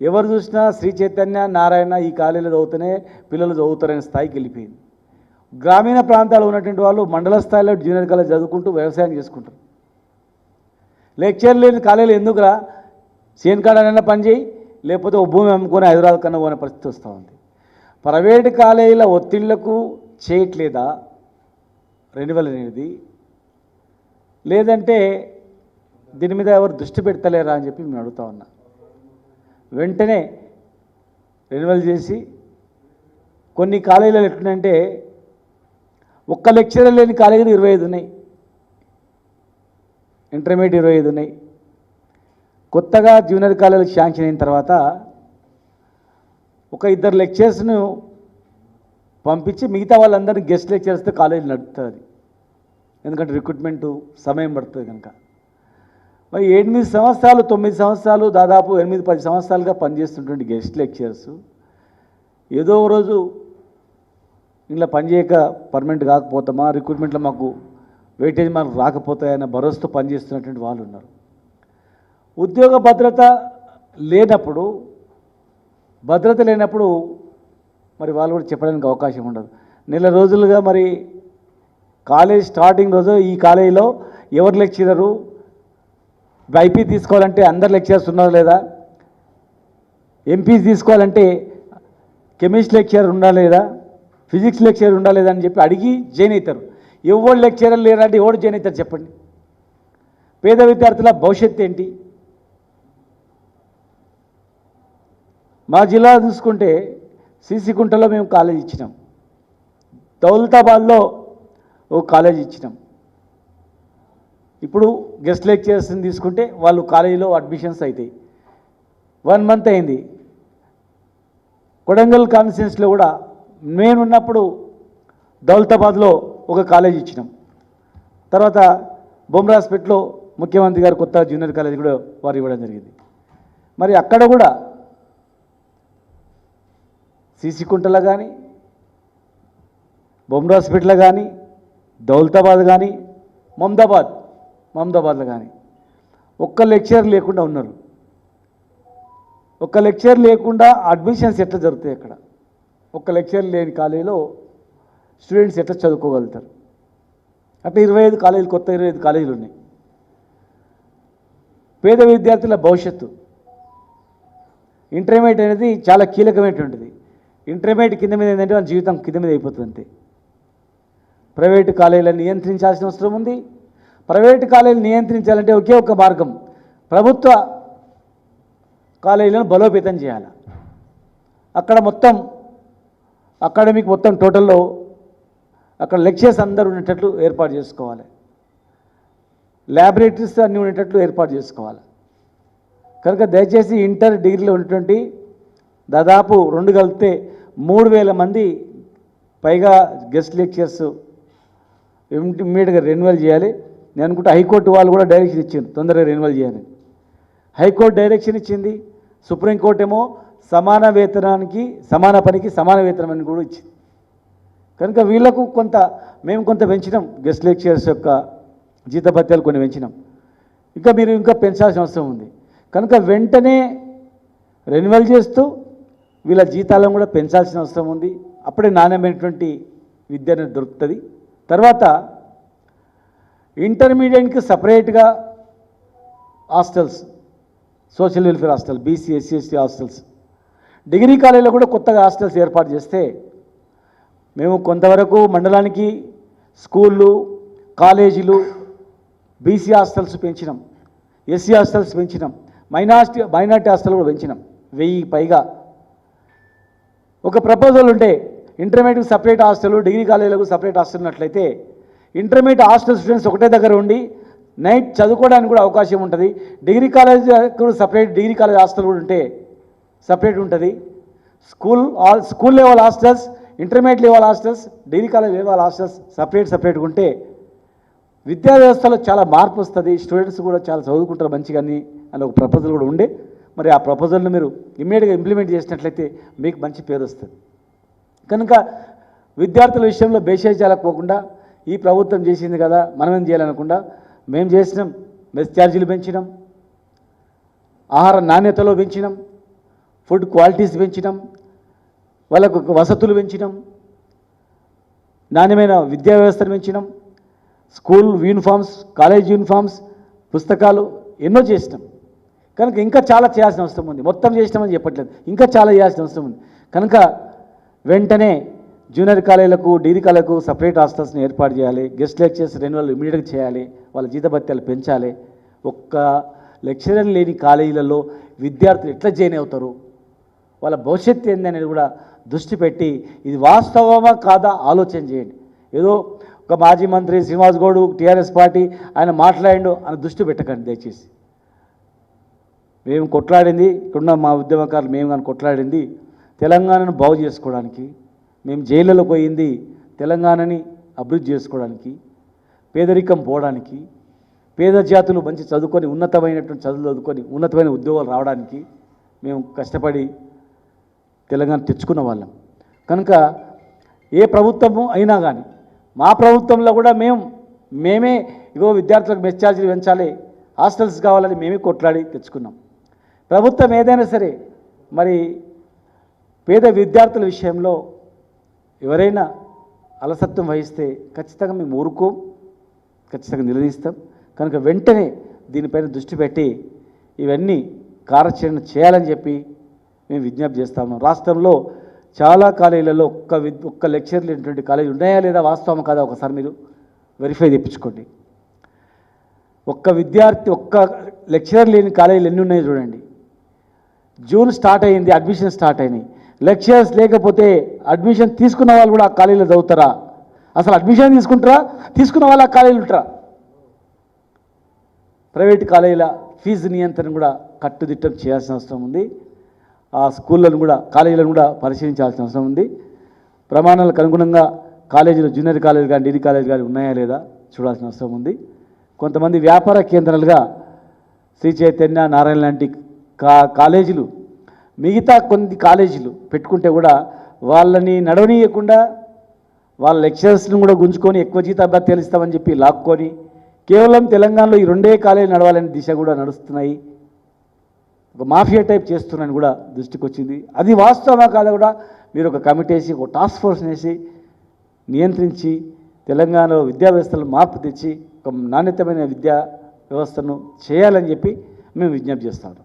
ఎవరు చూసినా శ్రీ చైతన్య నారాయణ ఈ కాలేజీలో చదువుతూనే పిల్లలు చదువుతారనే స్థాయికి వెళ్ళిపోయింది. గ్రామీణ ప్రాంతాల్లో ఉన్నటువంటి వాళ్ళు మండల స్థాయిలో జూనియర్ కాలేజ్ చదువుకుంటూ వ్యవసాయం చేసుకుంటారు. లెక్చర్ లేని కాలేజీలు ఎందుకురా, సేన్ కాడనైనా పని చేయి, లేకపోతే ఓ భూమి అమ్ముకొని హైదరాబాద్ కన్నా పోనే పరిస్థితి వస్తూ ఉంది. ప్రైవేటు కాలేజీల ఒత్తిళ్లకు చేయట్లేదా రెన్యువల్ అనేది, లేదంటే దీని మీద ఎవరు దృష్టి పెడతలేరా అని చెప్పి మేము అడుగుతా ఉన్నా. వెంటనే రెన్యువల్ చేసి, కొన్ని కాలేజీలు ఎట్లుందంటే ఒక్క లెక్చరర్ లేని కాలేజీలు 25 ఉన్నాయి, ఇంటర్మీడియట్ 25 ఉన్నాయి. కొత్తగా జూనియర్ కాలేజీలకు శాంక్షన్ అయిన తర్వాత ఒక 2 లెక్చర్స్ను పంపించి మిగతా వాళ్ళందరినీ గెస్ట్ లెక్చర్స్తో కాలేజీ నడుపుతుంది. ఎందుకంటే రిక్రూట్మెంటు సమయం పడుతుంది కనుక. మరి 8 సంవత్సరాలు 9 సంవత్సరాలు దాదాపు 8-10 సంవత్సరాలుగా పనిచేస్తున్నటువంటి గెస్ట్ లెక్చర్స్ ఏదో రోజు ఇలా పనిచేయక పర్మనెంట్ కాకపోతామా, రిక్రూట్మెంట్లో మాకు వెయిటేజ్ మాకు రాకపోతాయన్న భరోసాతో పనిచేస్తున్నటువంటి వాళ్ళు ఉన్నారు. ఉద్యోగ భద్రత లేనప్పుడు మరి వాళ్ళు కూడా చెప్పడానికి అవకాశం ఉండదు. నెల రోజులుగా మరి కాలేజ్ స్టార్టింగ్ రోజు ఈ కాలేజీలో ఎవరు లెక్చరరు, ఐపీ తీసుకోవాలంటే అందరు లెక్చరర్స్ ఉన్నారు లేదా, ఎంపీ తీసుకోవాలంటే కెమిస్ట్రీ లెక్చరర్ ఉండాలి లేదా, ఫిజిక్స్ లెక్చరర్ ఉండాలి లేదా అని చెప్పి అడిగి జాయిన్ అవుతారు. ఎవరు లెక్చరర్ లేరంటే ఎవరు జాయిన్ అవుతారు చెప్పండి? పేద విద్యార్థుల భవిష్యత్తు ఏంటి? మా జిల్లా చూసుకుంటే సిసికుంటలో మేము కాలేజ్ ఇచ్చినాం, దౌలతాబాద్లో ఓ కాలేజ్ ఇచ్చినాం. ఇప్పుడు గెస్ట్ లెక్చరర్స్ని తీసుకుంటే వాళ్ళు కాలేజీలో అడ్మిషన్స్ అవుతాయి. 1 మంత్ అయింది. కొడంగల్ కాన్స్టిట్యున్సీలో కూడా నేనున్నప్పుడు దౌలతాబాద్లో ఒక కాలేజ్ ఇచ్చినాం. తర్వాత బొమ్రాస్పేట్లో ముఖ్యమంత్రి గారు కొత్త జూనియర్ కాలేజ్ కూడా వారు ఇవ్వడం జరిగింది. మరి అక్కడ కూడా సిసికుంటలో కానీ, బొమ్రాస్పేట్లో కానీ, దౌలతాబాద్ కానీ, మమదాబాద్లో కానీ ఒక్క లెక్చర్ లేకుండా ఉన్నారు. ఒక్క లెక్చర్ లేకుండా అడ్మిషన్స్ ఎట్లా జరుగుతాయి అక్కడ? ఒక్క లెక్చర్ లేని కాలేజీలో స్టూడెంట్స్ ఎట్లా చదువుకోగలుగుతారు? అట్లా 25 కాలేజీలు, కొత్త 25 కాలేజీలు ఉన్నాయి. పేద విద్యార్థుల భవిష్యత్తు, ఇంటర్మీడియట్ అనేది చాలా కీలకమైనటువంటిది. ఇంటర్మీడియట్ కింద మీద ఏంటంటే మన జీవితం కింద మీద అయిపోతుంది అంతే. ప్రైవేటు కాలేజీలను నియంత్రించాల్సిన అవసరం ఉంది. ప్రైవేటు కాలేజీలు నియంత్రించాలంటే ఒకే ఒక మార్గం, ప్రభుత్వ కాలేజీలను బలోపేతం చేయాలి. అక్కడ మొత్తం అకాడమిక్ మొత్తం టోటల్లో అక్కడ లెక్చర్స్ అందరూ ఉండేటట్లు ఏర్పాటు చేసుకోవాలి, ల్యాబొరేటరీస్ అన్నీ ఉండేటట్లు ఏర్పాటు చేసుకోవాలి. కనుక దయచేసి ఇంటర్ డిగ్రీలో ఉన్నటువంటి దాదాపు 2 కలిపితే 3000 మంది పైగా గెస్ట్ లెక్చర్స్ ఇమ్మీడియట్గా రెన్యువల్ చేయాలి. నేను అనుకుంటే హైకోర్టు వాళ్ళు కూడా డైరెక్షన్ ఇచ్చింది తొందరగా రెన్యువల్ చేయాలని. హైకోర్టు డైరెక్షన్ ఇచ్చింది, సుప్రీంకోర్టు ఏమో సమాన వేతనానికి సమాన పనికి సమాన వేతనం అని కూడా ఇచ్చింది. కనుక వీళ్లకు మేము కొంత పెంచినాం, గెస్ట్ లెక్చరర్స్ యొక్క జీతభత్యాలు కొన్ని పెంచినాం. మీరు ఇంకా పెంచాల్సిన అవసరం ఉంది. కనుక వెంటనే రెన్యువల్ చేస్తూ వీళ్ళ జీతాలను కూడా పెంచాల్సిన అవసరం ఉంది. అప్పుడే నాణ్యమైనటువంటి విద్య అనేది దొరుకుతుంది. తర్వాత ఇంటర్మీడియట్కి సపరేట్గా hostels, social welfare hostel, BC SC ST hostels, degree కాలేజీలో కూడా కొత్తగా హాస్టల్స్ ఏర్పాటు చేస్తే మేము కొంతవరకు మండలానికి స్కూళ్ళు, కాలేజీలు, బీసీ హాస్టల్స్ పెంచినాం, ఎస్సీ హాస్టల్స్ పెంచినాం, మైనార్టీ హాస్టల్ కూడా పెంచినాం. 1000 పైగా. ఒక ప్రపోజల్ ఉంటే ఇంటర్మీడియట్కి సపరేట్ హాస్టల్, డిగ్రీ కాలేజీలకు సపరేట్ హాస్టల్ ఉన్నట్లయితే ఇంటర్మీడియట్ హాస్టల్ స్టూడెంట్స్ ఒకటే దగ్గర ఉండి నైట్ చదువుకోవడానికి కూడా అవకాశం ఉంటుంది. డిగ్రీ కాలేజ్ కూడా సపరేట్, డిగ్రీ కాలేజ్ హాస్టల్ కూడా ఉంటే సపరేట్ ఉంటుంది. School level hostels, intermediate level hostels, degree college level hostels సపరేట్గా ఉంటే విద్యా వ్యవస్థలో చాలా మార్పు వస్తుంది. స్టూడెంట్స్ కూడా చాలా చదువుకుంటారు మంచిగా అని ఒక ప్రపోజల్ కూడా ఉండే. మరి ఆ ప్రపోజల్ని మీరు ఇమ్మీడియట్గా ఇంప్లిమెంట్ చేసినట్లయితే మీకు మంచి పేరు వస్తుంది. కనుక విద్యార్థుల విషయంలో బేషజాలకు పోకుండా ఈ ప్రభుత్వం చేసింది కదా మనమేం చేయాలనకుండా మేము చేసినాం. మెస్ ఛార్జీలు పెంచినాం, ఆహార నాణ్యతలో పెంచినాం, ఫుడ్ క్వాలిటీస్ పెంచినాం, వాళ్ళకు వసతులు పెంచినాం, నాణ్యమైన విద్యా వ్యవస్థను పెంచినాం, స్కూల్ యూనిఫామ్స్, కాలేజ్ యూనిఫామ్స్, పుస్తకాలు ఎన్నో చేసినాం. కనుక ఇంకా చాలా చేయాల్సిన అవసరం ఉంది. మొత్తం చేసినామని చెప్పట్లేదు, ఇంకా చాలా చేయాల్సిన అవసరం ఉంది. కనుక వెంటనే జూనియర్ కాలేజీలకు, డిగ్రీ కాలేజీలకు సపరేట్ హాస్టల్స్ని ఏర్పాటు చేయాలి. గెస్ట్ లెక్చర్స్ రెన్యువల్ ఇమీడియట్గా చేయాలి. వాళ్ళ జీతభత్యాలు పెంచాలి. ఒక్క లెక్చరర్ లేని కాలేజీలలో విద్యార్థులు ఎట్లా జాయిన్ అవుతారు, వాళ్ళ భవిష్యత్తు ఏంది అనేది కూడా దృష్టి పెట్టి ఇది వాస్తవమా కాదా ఆలోచన చేయండి. ఏదో ఒక మాజీ మంత్రి శ్రీనివాస్ గౌడ్ టీఆర్ఎస్ పార్టీ ఆయన మాట్లాడిండు అని దృష్టి పెట్టకండి దయచేసి. మేము కొట్లాడింది, ఇక్కడున్న మా ఉద్యమకారులు మేము కానీ కొట్లాడింది తెలంగాణను బాగు చేసుకోవడానికి. మేము జైళ్ళలో పోయింది తెలంగాణని అభివృద్ధి చేసుకోవడానికి, పేదరికం పోవడానికి, పేద జాతులు మంచి చదువుకొని ఉన్నతమైనటువంటి చదువులు చదువుకొని ఉన్నతమైన ఉద్యోగాలు రావడానికి మేము కష్టపడి తెలంగాణ తెచ్చుకున్న వాళ్ళం. కనుక ఏ ప్రభుత్వము అయినా కానీ మా ప్రభుత్వంలో కూడా మేమే ఇగో విద్యార్థులకు మెస్ ఛార్జీలు పెంచాలి, హాస్టల్స్ కావాలని మేమే కొట్లాడి తెచ్చుకున్నాం. ప్రభుత్వం ఏదైనా సరే మరి పేద విద్యార్థుల విషయంలో ఎవరైనా అలసత్వం వహిస్తే ఖచ్చితంగా మేము ఊరుకోం, ఖచ్చితంగా నిలదీస్తాం. కనుక వెంటనే దీనిపైన దృష్టి పెట్టి ఇవన్నీ కార్యాచరణ చేయాలని చెప్పి మేము విజ్ఞప్తి చేస్తా ఉన్నాం. రాష్ట్రంలో చాలా కాలేజీలలో ఒక్క లెక్చర్ లేనటువంటి కాలేజీ ఉన్నాయా లేదా, వాస్తవం కాదా ఒకసారి మీరు వెరిఫై తెప్పించుకోండి. ఒక్క లెక్చరర్ లేని కాలేజీలు ఎన్ని ఉన్నాయో చూడండి. జూన్ స్టార్ట్ అయ్యింది, అడ్మిషన్ స్టార్ట్ అయినాయి. లెక్చరర్స్ లేకపోతే అడ్మిషన్ తీసుకున్న వాళ్ళు కూడా ఆ కాలేజీలో చదువుతారా? అసలు అడ్మిషన్ తీసుకున్న వాళ్ళు ఆ కాలేజీలు ఉంటారా? ప్రైవేట్ కాలేజీల ఫీజు నియంత్రణ కూడా కట్టుదిట్టం చేయాల్సిన అవసరం ఉంది. ఆ స్కూళ్ళను కూడా, కాలేజీలను కూడా పరిశీలించాల్సిన అవసరం ఉంది. ప్రమాణాలకు అనుగుణంగా కాలేజీలు, జూనియర్ కాలేజీలు కానీ డిగ్రీ కాలేజీలు కానీ ఉన్నాయా లేదా చూడాల్సిన అవసరం ఉంది. కొంతమంది వ్యాపార కేంద్రాలుగా శ్రీ చైతన్య, నారాయణ లాంటి కాలేజీలు, మిగతా కొన్ని కాలేజీలు పెట్టుకుంటే కూడా వాళ్ళని నడవనీయకుండా వాళ్ళ లెక్చరర్స్ని కూడా గుంజుకొని ఎక్కువ జీతాభత్యాలు ఇస్తామని చెప్పి లాక్కొని కేవలం తెలంగాణలో ఈ రెండే కాలేజీలు నడవాలని దిశ కూడా నడుస్తున్నాయి. ఒక మాఫియా టైప్ చేస్తున్నారని కూడా దృష్టికి వచ్చింది. అది వాస్తవమా కాదా కూడా మీరు ఒక కమిటీ వేసి, ఒక టాస్క్ ఫోర్స్ వేసి నియంత్రించి తెలంగాణలో విద్యా వ్యవస్థలో మార్పు తెచ్చి ఒక నాణ్యతమైన విద్యా వ్యవస్థను చేయాలని చెప్పి మేము విజ్ఞప్తి చేస్తాం.